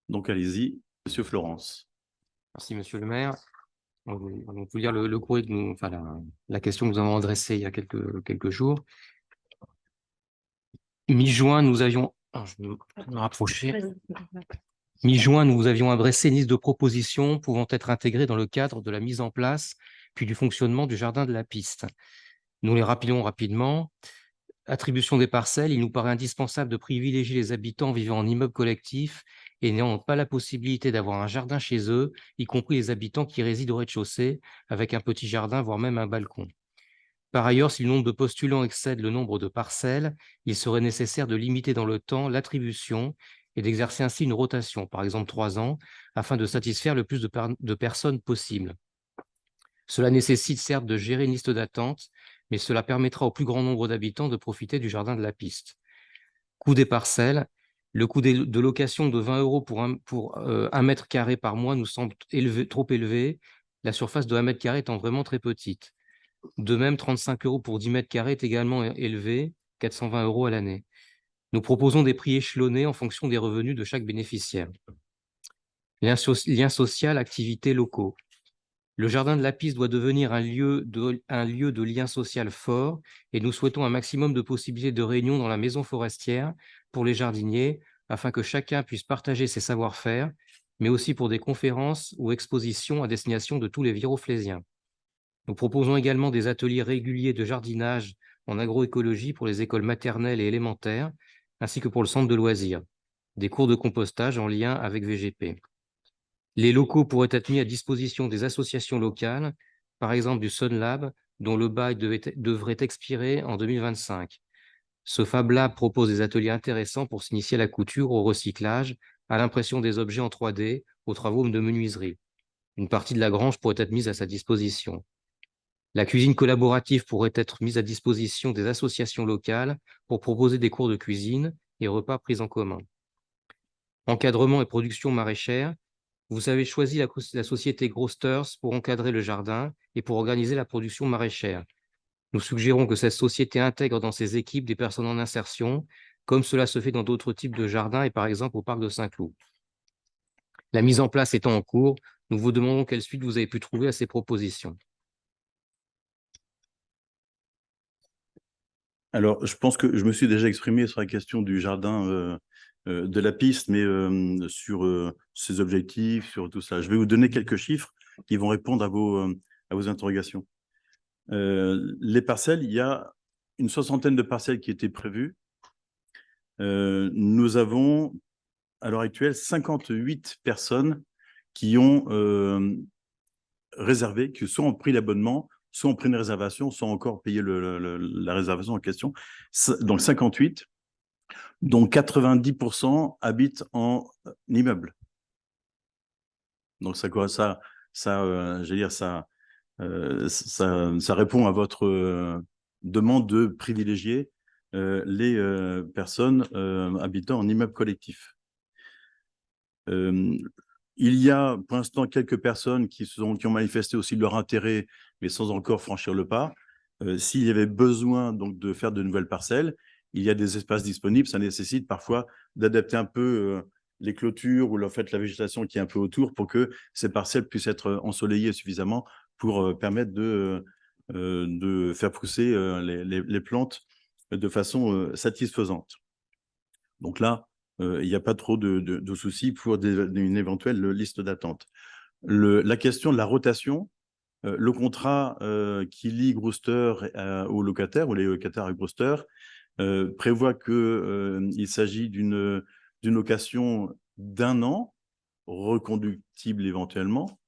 Donc, allez-y, Monsieur Florence. Merci, monsieur le maire. On peut lire le courrier que nous, enfin, la question que nous avons adressée il y a quelques jours. Mi-juin, nous avions, je vais me rapprocher. Mi-juin, nous avions adressé une liste de propositions pouvant être intégrées dans le cadre de la mise en place puis du fonctionnement du jardin de la piste. Nous les rappelons rapidement. Attribution des parcelles, il nous paraît indispensable de privilégier les habitants vivant en immeuble collectif et n'ayant pas la possibilité d'avoir un jardin chez eux, y compris les habitants qui résident au rez-de-chaussée, avec un petit jardin, voire même un balcon. Par ailleurs, si le nombre de postulants excède le nombre de parcelles, il serait nécessaire de limiter dans le temps l'attribution et d'exercer ainsi une rotation, par exemple 3 ans, afin de satisfaire le plus de personnes possible. Cela nécessite certes de gérer une liste d'attente, mais cela permettra au plus grand nombre d'habitants de profiter du jardin de la piste. Coût des parcelles. Le coût de location de 20 € pour 1 mètre carré par mois nous semble trop élevé, la surface de 1 mètre carré étant vraiment très petite. De même, 35 € pour 10 mètres carrés est également élevé, 420 € à l'année. Nous proposons des prix échelonnés en fonction des revenus de chaque bénéficiaire. Lien social, activités locaux. Le jardin de la piste doit devenir un lieu de lien social fort et nous souhaitons un maximum de possibilités de réunion dans la maison forestière pour les jardiniers afin que chacun puisse partager ses savoir-faire, mais aussi pour des conférences ou expositions à destination de tous les viroflésiens. Nous proposons également des ateliers réguliers de jardinage en agroécologie pour les écoles maternelles et élémentaires, ainsi que pour le centre de loisirs, des cours de compostage en lien avec VGP. Les locaux pourraient être mis à disposition des associations locales, par exemple du Sun Lab, dont le bail devrait expirer en 2025. Ce Fab Lab propose des ateliers intéressants pour s'initier à la couture, au recyclage, à l'impression des objets en 3D, aux travaux de menuiserie. Une partie de la grange pourrait être mise à sa disposition. La cuisine collaborative pourrait être mise à disposition des associations locales pour proposer des cours de cuisine et repas pris en commun. Encadrement et production maraîchère. Vous avez choisi la société Grosters pour encadrer le jardin et pour organiser la production maraîchère. Nous suggérons que cette société intègre dans ses équipes des personnes en insertion, comme cela se fait dans d'autres types de jardins et par exemple au parc de Saint-Cloud. La mise en place étant en cours, nous vous demandons quelle suite vous avez pu trouver à ces propositions. Alors, je pense que je me suis déjà exprimé sur la question du jardin de la piste, mais sur ses objectifs, sur tout ça. Je vais vous donner quelques chiffres qui vont répondre à vos interrogations. Les parcelles, il y a une 60aine de parcelles qui étaient prévues. Nous avons, à l'heure actuelle, 58 personnes qui ont réservé, qui soit ont pris l'abonnement, soit ont pris une réservation, soit encore payé la réservation en question. Donc 58, dont 90% habitent en immeuble. Donc ça je veux dire, ça répond à votre demande de privilégier les personnes habitant en immeuble collectif. Il y a pour l'instant quelques personnes qui ont manifesté aussi leur intérêt, mais sans encore franchir le pas. S'il y avait besoin donc de faire de nouvelles parcelles, il y a des espaces disponibles. Ça nécessite parfois d'adapter un peu les clôtures ou en fait la végétation qui est un peu autour pour que ces parcelles puissent être ensoleillées suffisamment pour permettre de faire pousser les plantes de façon satisfaisante. Donc là, il n'y a pas trop de soucis pour une éventuelle liste d'attente. La question de la rotation, le contrat qui lie Grooster aux locataires ou les locataires à Grooster prévoit qu'il s'agit d'une location d'1 an, reconductible éventuellement,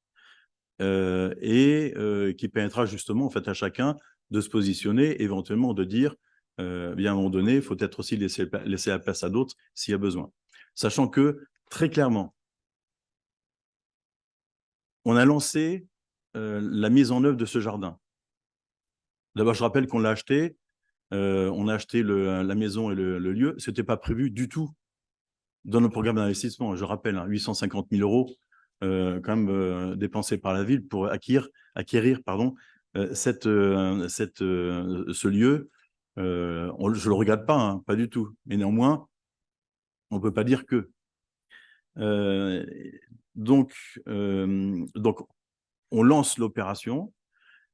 et qui permettra justement en fait, à chacun de se positionner, éventuellement de dire bien à un moment donné, il faut peut-être aussi laisser la place à d'autres s'il y a besoin. Sachant que, très clairement, on a lancé la mise en œuvre de ce jardin. D'abord, je rappelle qu'on l'a acheté, on a acheté la maison et le lieu. Ce n'était pas prévu du tout dans nos programmes d'investissement. Je rappelle, 850 000 € quand même dépensés par la ville pour acquérir ce lieu. Je ne le regarde pas, hein, pas du tout. Mais néanmoins, on ne peut pas dire que. Donc, on lance l'opération.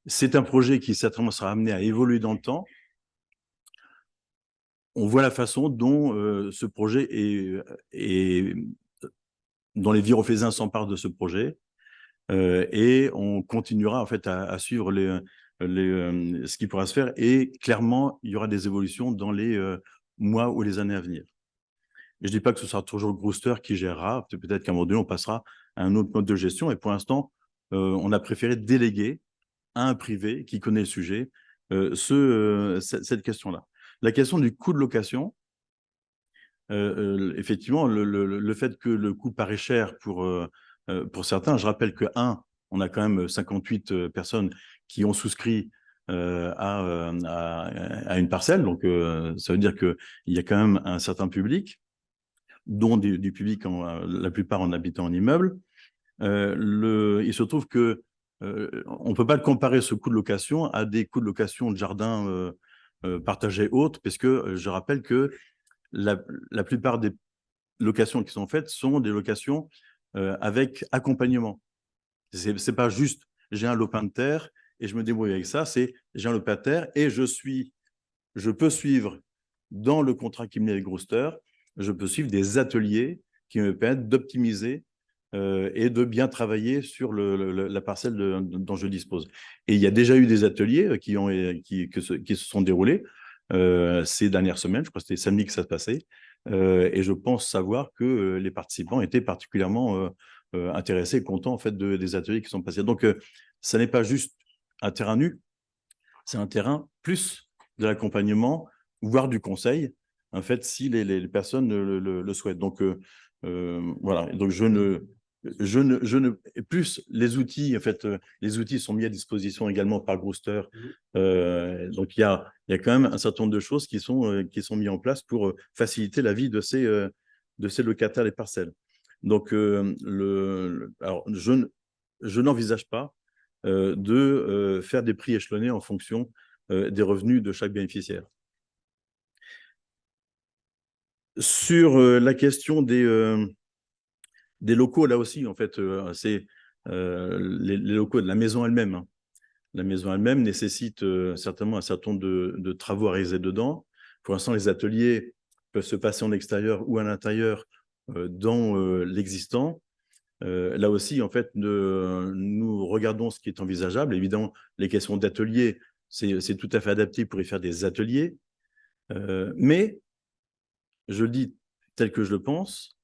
C'est un projet qui certainement sera amené à évoluer dans le temps. On voit la façon dont ce projet dont les Virofésiens s'emparent de ce projet, et on continuera en fait à suivre ce qui pourra se faire, et clairement, il y aura des évolutions dans les mois ou les années à venir. Et je ne dis pas que ce sera toujours Grouster qui gérera, peut-être qu'à un moment donné, on passera à un autre mode de gestion, et pour l'instant, on a préféré déléguer à un privé qui connaît le sujet cette question-là. La question du coût de location, effectivement, le fait que le coût paraît cher pour certains, je rappelle que, on a quand même 58 personnes qui ont souscrit à une parcelle, donc ça veut dire qu'il y a quand même un certain public, dont du public, la plupart en habitant en immeuble. Il se trouve que on ne peut pas comparer ce coût de location à des coûts de location de jardin partagés autres, parce que je rappelle que la plupart des locations qui sont faites sont des locations avec accompagnement. C'est pas juste j'ai un lopin de terre et je me débrouille avec ça, c'est j'ai un lopin de terre et je peux suivre dans le contrat qui me lie avec Grouster, je peux suivre des ateliers qui me permettent d'optimiser et de bien travailler sur la parcelle dont je dispose. Et il y a déjà eu des ateliers qui se sont déroulés ces dernières semaines, je crois que c'était samedi que ça se passait, et je pense savoir que les participants étaient particulièrement intéressés et contents en fait, des ateliers qui sont passés. Donc, ça n'est pas juste un terrain nu, c'est un terrain plus de l'accompagnement, voire du conseil, en fait, si les personnes le souhaitent. Donc, voilà. Donc, plus les outils, en fait, les outils sont mis à disposition également par Grouster. Donc, il y a quand même un certain nombre de choses qui sont mis en place pour faciliter la vie de ces locataires des parcelles. Donc, alors, je n'envisage pas de faire des prix échelonnés en fonction des revenus de chaque bénéficiaire. Sur la question des locaux, là aussi, en fait, c'est les locaux de la maison elle-même. Hein. La maison elle-même nécessite certainement un certain nombre de travaux à réaliser dedans. Pour l'instant, les ateliers peuvent se passer en extérieur ou à l'intérieur dans l'existant. Là aussi, en fait, nous regardons ce qui est envisageable. Évidemment, les questions d'ateliers, c'est tout à fait adapté pour y faire des ateliers. Mais, je le dis tel que je le pense,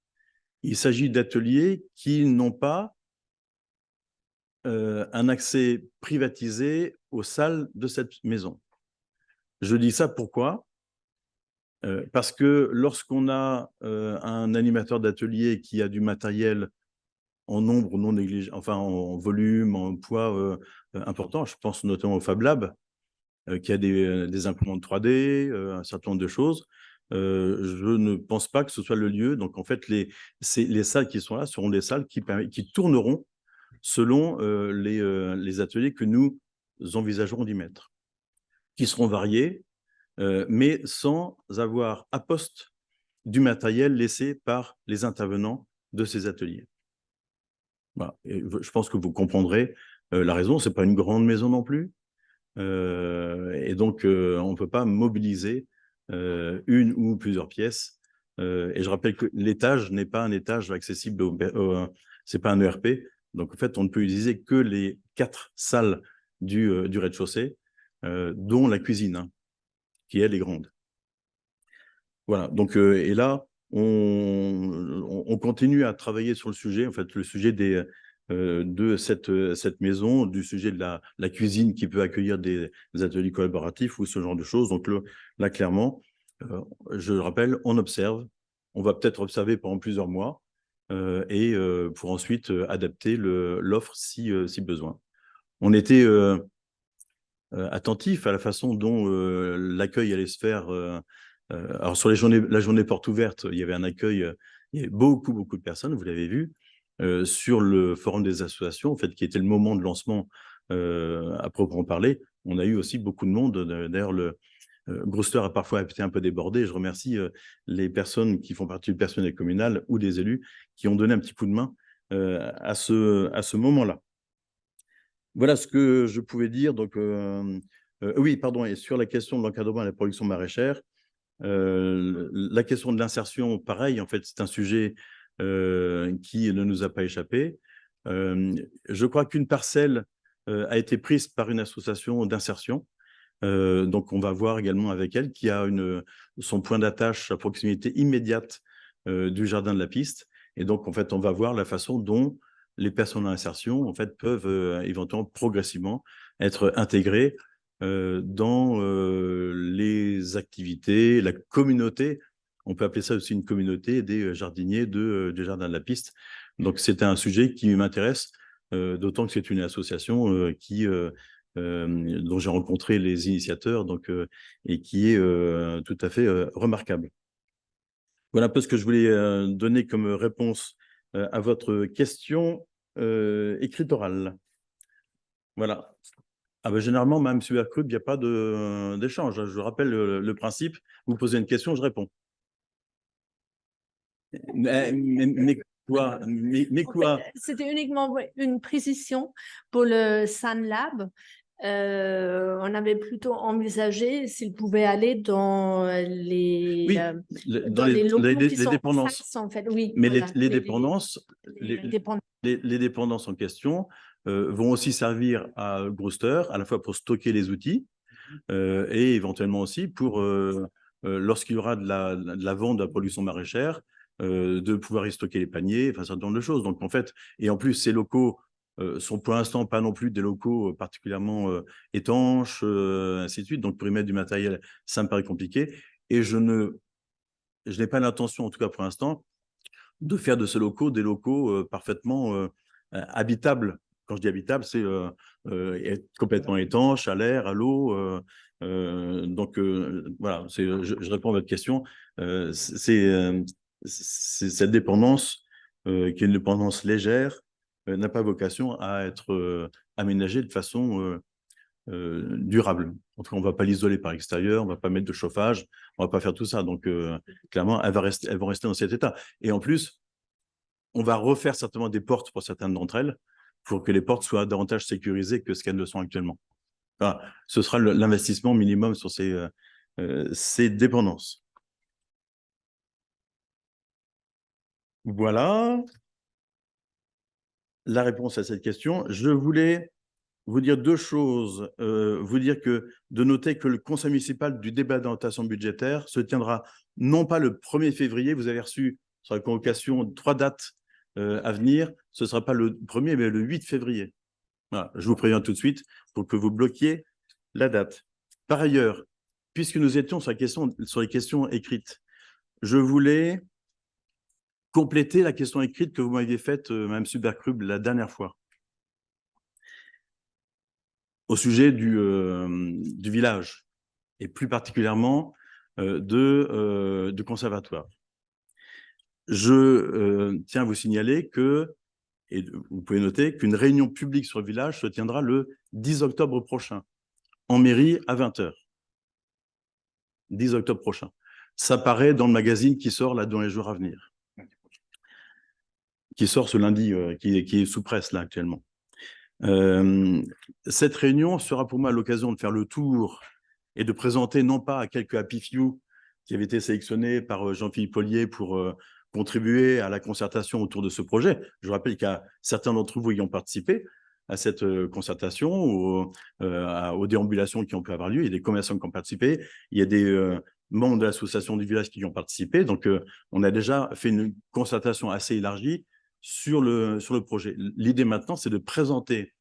il s'agit d'ateliers qui n'ont pas un accès privatisé aux salles de cette maison. Je dis ça pourquoi ? Parce que lorsqu'on a un animateur d'atelier qui a du matériel en nombre non négligeable, enfin en volume, en poids important, je pense notamment au Fab Lab, qui a des imprimantes 3D, un certain nombre de choses. Je ne pense pas que ce soit le lieu. Donc, en fait, les salles qui sont là seront des salles qui tourneront selon les ateliers que nous envisagerons d'y mettre, qui seront variés, mais sans avoir à poste du matériel laissé par les intervenants de ces ateliers. Voilà. Et je pense que vous comprendrez la raison. Ce n'est pas une grande maison non plus. Et donc, on ne peut pas mobiliser une ou plusieurs pièces. Et je rappelle que l'étage n'est pas un étage accessible, c'est pas un ERP. Donc, en fait, on ne peut utiliser que les 4 salles du rez-de-chaussée, dont la cuisine, hein, qui, elle, est grande. Voilà. Donc, et là, on continue à travailler sur le sujet, en fait, le sujet de cette maison, du sujet de la cuisine qui peut accueillir des ateliers collaboratifs ou ce genre de choses. Donc là clairement, je le rappelle, on observe. On va peut-être observer pendant plusieurs mois et pour ensuite adapter l'offre si besoin. On était attentif à la façon dont l'accueil allait se faire. Alors sur la journée porte ouverte, il y avait un accueil, il y avait beaucoup de personnes, vous l'avez vu. Sur le forum des associations, en fait, qui était le moment de lancement à proprement parler, on a eu aussi beaucoup de monde. D'ailleurs, Grosster a parfois été un peu débordé. Je remercie les personnes qui font partie du personnel communal ou des élus qui ont donné un petit coup de main à ce moment-là. Voilà ce que je pouvais dire. Donc, oui, pardon, et sur la question de l'encadrement de la production maraîchère, la question de l'insertion, pareil, en fait, c'est un sujet qui ne nous a pas échappé. Je crois qu'une parcelle a été prise par une association d'insertion. Donc, on va voir également avec elle qui a son point d'attache à proximité immédiate du jardin de la piste. Et donc, en fait, on va voir la façon dont les personnes en insertion, en fait, peuvent éventuellement progressivement être intégrées dans les activités, la communauté. On peut appeler ça aussi une communauté des jardiniers du jardin de la piste. Donc, c'est un sujet qui m'intéresse, d'autant que c'est une association dont j'ai rencontré les initiateurs et qui est tout à fait remarquable. Voilà un peu ce que je voulais donner comme réponse à votre question écrite orale. Voilà. Ah ben, généralement, même sur Aircube, il n'y a pas d'échange. Je rappelle le principe. Vous posez une question, je réponds. Mais quoi, C'était uniquement une précision pour le SunLab. On avait plutôt envisagé s'il pouvait aller dans les, oui, dans les locaux qui sont dépendances. en face, en fait. Oui, mais voilà, les dépendances, les dépendances en question vont aussi servir à Grosster, à la fois pour stocker les outils et éventuellement aussi pour, lorsqu'il y aura de la vente de la production maraîchère, de pouvoir y stocker les paniers, enfin, un certain nombre de choses. Donc, en fait, et en plus, ces locaux sont pour l'instant pas non plus des locaux particulièrement étanches, ainsi de suite. Donc, pour y mettre du matériel, ça me paraît compliqué. Et je n'ai pas l'intention, en tout cas pour l'instant, de faire de ces locaux des locaux parfaitement habitables. Quand je dis habitable, c'est être complètement étanche, à l'air, à l'eau. Donc, voilà, je réponds à votre question. C'est cette dépendance, qui est une dépendance légère, n'a pas vocation à être aménagée de façon durable. En tout cas, on ne va pas l'isoler par extérieur, on ne va pas mettre de chauffage, on ne va pas faire tout ça. Donc, clairement, elles vont rester dans cet état. Et en plus, on va refaire certainement des portes pour certaines d'entre elles pour que les portes soient davantage sécurisées que ce qu'elles le sont actuellement. Enfin, ce sera l'investissement minimum sur ces dépendances. Voilà la réponse à cette question. Je voulais vous dire deux choses. Vous dire de noter que le conseil municipal du débat d'orientation budgétaire se tiendra non pas le 1er février, vous avez reçu sur la convocation 3 dates à venir, ce ne sera pas le 1er, mais le 8 février. Voilà, je vous préviens tout de suite pour que vous bloquiez la date. Par ailleurs, puisque nous étions sur les questions écrites, je voulais compléter la question écrite que vous m'aviez faite, Mme Supercrub, la dernière fois, au sujet du village, et plus particulièrement du conservatoire. Je tiens à vous signaler et vous pouvez noter qu'une réunion publique sur le village se tiendra le 10 octobre prochain, en mairie à 20h. 10 octobre prochain. Ça paraît dans le magazine qui sort là dans les jours à venir. Qui sort ce lundi, qui est sous presse là actuellement. Cette réunion sera pour moi l'occasion de faire le tour et de présenter non pas à quelques happy few qui avaient été sélectionnés par Jean-Philippe Ollier pour contribuer à la concertation autour de ce projet. Je rappelle qu'il y a certains d'entre vous y ont participé à cette concertation, aux déambulations qui ont pu avoir lieu. Il y a des commerçants qui ont participé, il y a des membres de l'association du village qui y ont participé. Donc, on a déjà fait une concertation assez élargie sur le projet. L'idée maintenant, c'est de présenter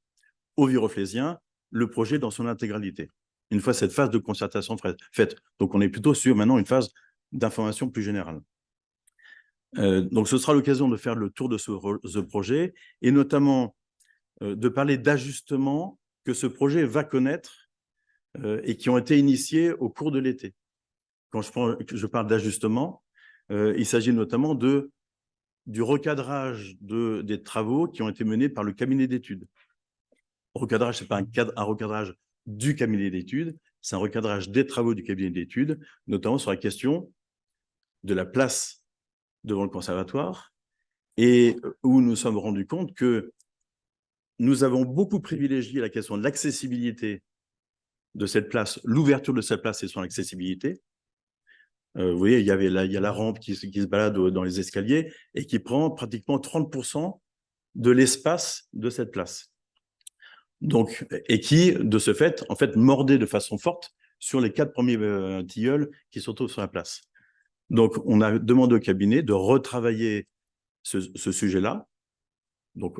aux Viroflésiens le projet dans son intégralité. Une fois cette phase de concertation faite. Donc, on est plutôt sur maintenant une phase d'information plus générale. Donc, ce sera l'occasion de faire le tour de ce projet et notamment de parler d'ajustements que ce projet va connaître et qui ont été initiés au cours de l'été. Quand je parle d'ajustements, il s'agit notamment du recadrage des travaux qui ont été menés par le cabinet d'études. Recadrage, ce n'est pas un recadrage du cabinet d'études, c'est un recadrage des travaux du cabinet d'études, notamment sur la question de la place devant le conservatoire, et où nous nous sommes rendus compte que nous avons beaucoup privilégié la question de l'accessibilité de cette place, l'ouverture de cette place et son accessibilité. Vous voyez, il y a la rampe qui se balade dans les escaliers et qui prend pratiquement 30% de l'espace de cette place. Donc, et qui, de ce fait, en fait, mordait de façon forte sur les 4 premiers tilleuls qui se retrouvent sur la place. Donc, on a demandé au cabinet de retravailler ce sujet-là. Donc,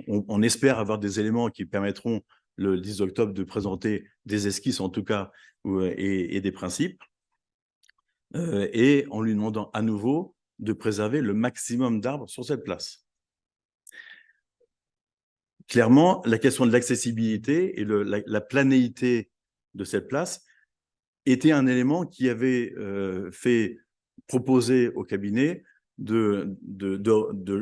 on espère avoir des éléments qui permettront le 10 octobre de présenter des esquisses, en tout cas, et des principes, et en lui demandant à nouveau de préserver le maximum d'arbres sur cette place. Clairement, la question de l'accessibilité et la planéité de cette place était un élément qui avait fait proposer au cabinet de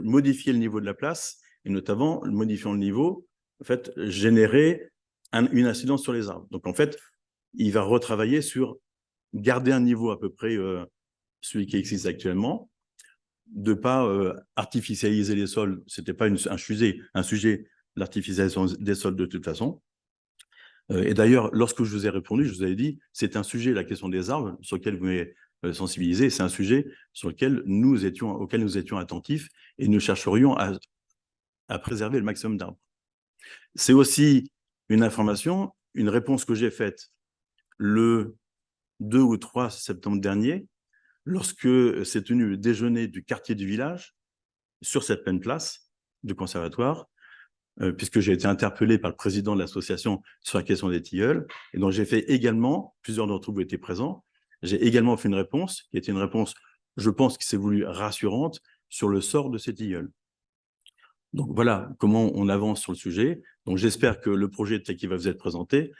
modifier le niveau de la place, et notamment, modifiant le niveau, en fait, générer une incidence sur les arbres. Donc, en fait, il va retravailler sur garder un niveau à peu près celui qui existe actuellement, de ne pas artificialiser les sols. Ce n'était pas un sujet, l'artificialisation des sols de toute façon. Et d'ailleurs, lorsque je vous ai répondu, je vous avais dit, c'est un sujet, la question des arbres, sur lequel vous m'avez sensibilisé, c'est un sujet auquel nous étions attentifs et nous chercherions à préserver le maximum d'arbres. C'est aussi une information, une réponse que j'ai faite le 2 ou 3 septembre dernier, lorsque s'est tenu le déjeuner du quartier du village, sur cette même place du conservatoire, puisque j'ai été interpellé par le président de l'association sur la question des tilleuls, et donc j'ai fait également, plusieurs d'entre vous étaient présents, j'ai également fait une réponse, qui était une réponse, je pense, qui s'est voulue rassurante, sur le sort de ces tilleuls. Donc voilà comment on avance sur le sujet. Donc j'espère que le projet tel qu'il va vous être présenté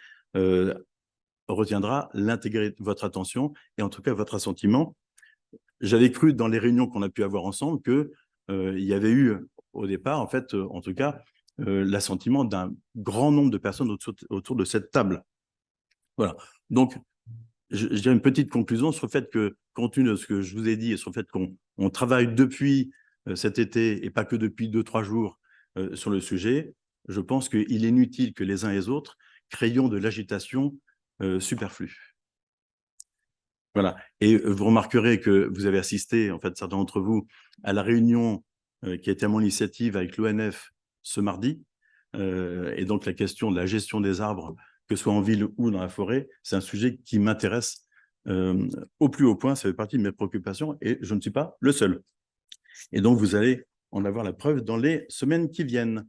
retiendra votre attention et en tout cas votre assentiment. J'avais cru dans les réunions qu'on a pu avoir ensemble qu'il y avait eu au départ, en fait, en tout cas, l'assentiment d'un grand nombre de personnes autour de cette table. Voilà. Donc, je dirais une petite conclusion sur le fait que, compte tenu de ce que je vous ai dit et sur le fait qu'on travaille depuis cet été et pas que depuis 2-3 jours sur le sujet, je pense qu'il est inutile que les uns et les autres créions de l'agitation superflue. Voilà. Et vous remarquerez que vous avez assisté, en fait, certains d'entre vous, à la réunion qui a été à mon initiative avec l'ONF ce mardi. Et donc, la question de la gestion des arbres, que ce soit en ville ou dans la forêt, c'est un sujet qui m'intéresse au plus haut point. Ça fait partie de mes préoccupations et je ne suis pas le seul. Et donc, vous allez en avoir la preuve dans les semaines qui viennent.